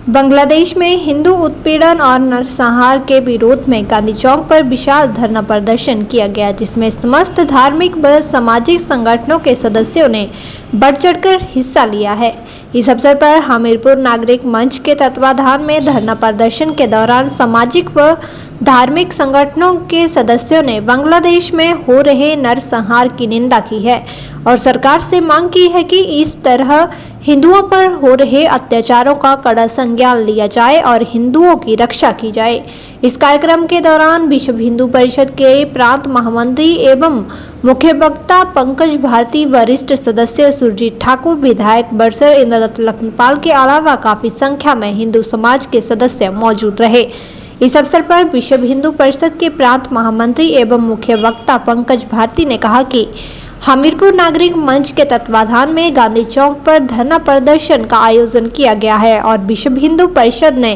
बांग्लादेश में हिंदू उत्पीड़न और नरसंहार के विरोध में गांधी चौक पर विशाल धरना प्रदर्शन किया गया, जिसमें समस्त धार्मिक व सामाजिक संगठनों के सदस्यों ने बढ़ चढ़कर हिस्सा लिया है। इस अवसर पर हमीरपुर नागरिक मंच के तत्वाधान में धरना प्रदर्शन के दौरान सामाजिक व धार्मिक संगठनों के सदस्यों ने बांग्लादेश में हो रहे नरसंहार की निंदा की है और सरकार से मांग की है कि इस तरह हिंदुओं पर हो रहे अत्याचारों का कड़ा संज्ञान लिया जाए और हिंदुओं की रक्षा की जाए। इस कार्यक्रम के दौरान विश्व हिंदू परिषद के प्रांत महामंत्री एवं मुख्य वक्ता पंकज भारती, वरिष्ठ सदस्य सुरजीत ठाकुर, विधायक बरसर इंद्रदत्त लखनपाल के अलावा काफी संख्या में हिंदू समाज के सदस्य मौजूद रहे। इस अवसर पर विश्व हिंदू परिषद के प्रांत महामंत्री एवं मुख्य वक्ता पंकज भारती ने कहा कि हमीरपुर नागरिक मंच के तत्वाधान में गांधी चौक पर धरना प्रदर्शन का आयोजन किया गया है और विश्व हिंदू परिषद ने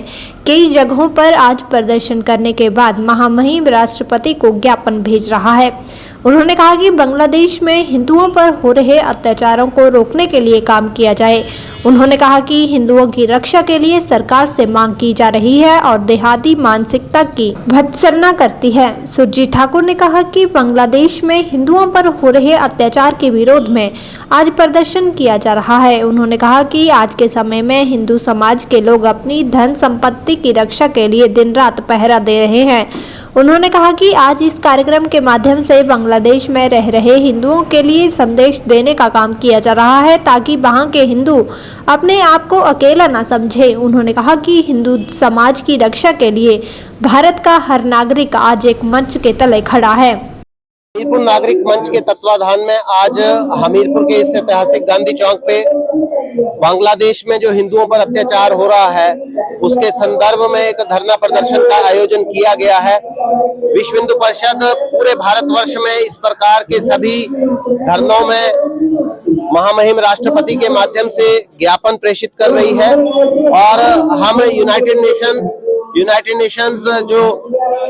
कई जगहों पर आज प्रदर्शन करने के बाद महामहिम राष्ट्रपति को ज्ञापन भेज रहा है। उन्होंने कहा कि बांग्लादेश में हिंदुओं पर हो रहे अत्याचारों को रोकने के लिए काम किया जाए। उन्होंने कहा कि हिंदुओं की रक्षा के लिए सरकार से मांग की जा रही है और देहाती मानसिकता की भत्सना करती है। सुरजीत ठाकुर ने कहा कि बांग्लादेश में हिंदुओं पर हो रहे अत्याचार के विरोध में आज प्रदर्शन किया जा रहा है। उन्होंने कहा कि आज के समय में हिंदू समाज के लोग अपनी धन संपत्ति की रक्षा के लिए दिन रात पहरा दे रहे हैं। उन्होंने कहा कि आज इस कार्यक्रम के माध्यम से बांग्लादेश में रह रहे हिंदुओं के लिए संदेश देने का काम किया जा रहा है ताकि वहां के हिंदू अपने आप को अकेला ना समझे। उन्होंने कहा कि हिंदू समाज की रक्षा के लिए भारत का हर नागरिक आज एक मंच के तले खड़ा है। हमीरपुर नागरिक मंच के तत्वाधान में आज हमीरपुर के इस ऐतिहासिक गांधी चौक पे बांग्लादेश में जो हिंदुओं पर अत्याचार हो रहा है उसके संदर्भ में एक धरना प्रदर्शन का आयोजन किया गया है। विश्व हिंदू परिषद पूरे भारतवर्ष में इस प्रकार के सभी धरनों में महामहिम राष्ट्रपति के माध्यम से ज्ञापन प्रेषित कर रही है और हम यूनाइटेड नेशंस जो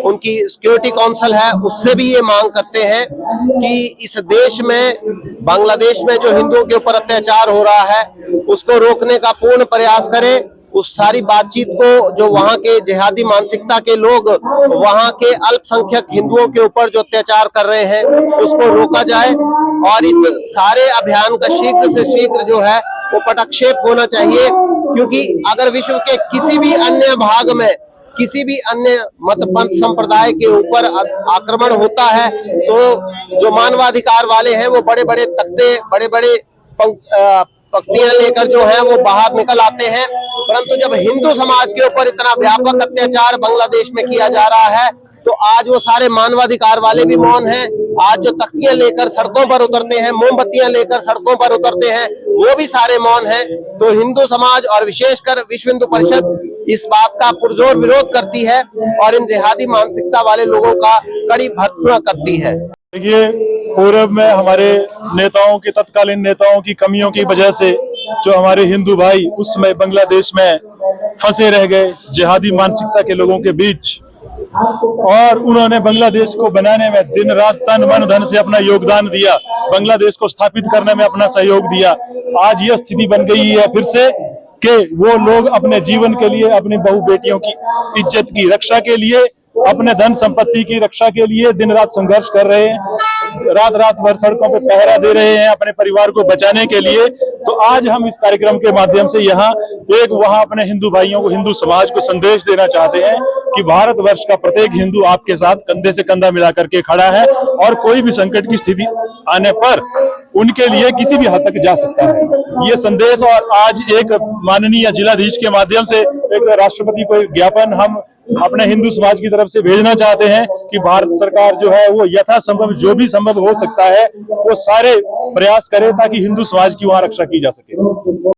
उनकी सिक्योरिटी काउंसिल है उससे भी ये मांग करते हैं कि इस देश में बांग्लादेश में जो हिंदुओं के ऊपर अत्याचार हो रहा है उसको रोकने का पूर्ण प्रयास करें। उस सारी बातचीत को जो वहां के जिहादी मानसिकता के लोग वहां के अल्पसंख्यक हिंदुओं के ऊपर जो अत्याचार कर रहे हैं उसको रोका जाए और इस सारे अभियान का शीघ्र से शीघ्र जो है वो पटक्षेप होना चाहिए, क्योंकि अगर विश्व के किसी भी अन्य भाग में किसी भी अन्य मत पंथ संप्रदाय के ऊपर आक्रमण होता है तो जो मानवाधिकार वाले हैं वो बड़े बड़े तख्ते बड़े बड़े पंक्तियां लेकर जो है वो बाहर निकल आते हैं, परंतु जब हिंदू समाज के ऊपर इतना व्यापक अत्याचार बांग्लादेश में किया जा रहा है तो आज वो सारे मानवाधिकार वाले भी मौन हैं। आज जो तख्तियां लेकर सड़कों पर उतरते हैं, मोमबत्तियां लेकर सड़कों पर उतरते हैं, वो भी सारे मौन हैं। तो हिंदू समाज और विशेषकर विश्व हिंदू परिषद इस बात का पुरजोर विरोध करती है और इन जिहादी मानसिकता वाले लोगों का कड़ी भर्त्सना करती है। देखिए, पूर्व में हमारे नेताओं की तत्कालीन नेताओं की कमियों की वजह से जो हमारे हिंदू भाई उस समय बांग्लादेश में फंसे रह गए जिहादी मानसिकता के लोगों के बीच, और उन्होंने बांग्लादेश को बनाने में दिन रात तन मन धन से अपना योगदान दिया, बांग्लादेश को स्थापित करने में अपना सहयोग दिया। आज यह स्थिति बन गई है फिर से कि वो लोग अपने जीवन के लिए, अपनी बहू बेटियों की इज्जत की रक्षा के लिए, अपने धन संपत्ति की रक्षा के लिए दिन रात संघर्ष कर रहे हैं, रात रात भर सड़कों पर पहरा दे रहे हैं अपने परिवार को बचाने के लिए। तो आज हम इस कार्यक्रम के माध्यम से यहाँ वहाँ अपने हिंदू भाइयों को, हिंदू समाज को संदेश देना चाहते हैं कि भारतवर्ष का प्रत्येक हिंदू आपके साथ कंधे से कंधा मिला करके खड़ा है और कोई भी संकट की स्थिति आने पर उनके लिए किसी भी हद तक जा सकता है। ये संदेश और आज एक माननीय जिलाधीश के माध्यम से एक राष्ट्रपति को एक ज्ञापन हम अपने हिंदू समाज की तरफ से भेजना चाहते हैं कि भारत सरकार जो है वो यथासंभव जो भी संभव हो सकता है वो सारे प्रयास करे ताकि हिंदू समाज की वहां रक्षा की जा सके।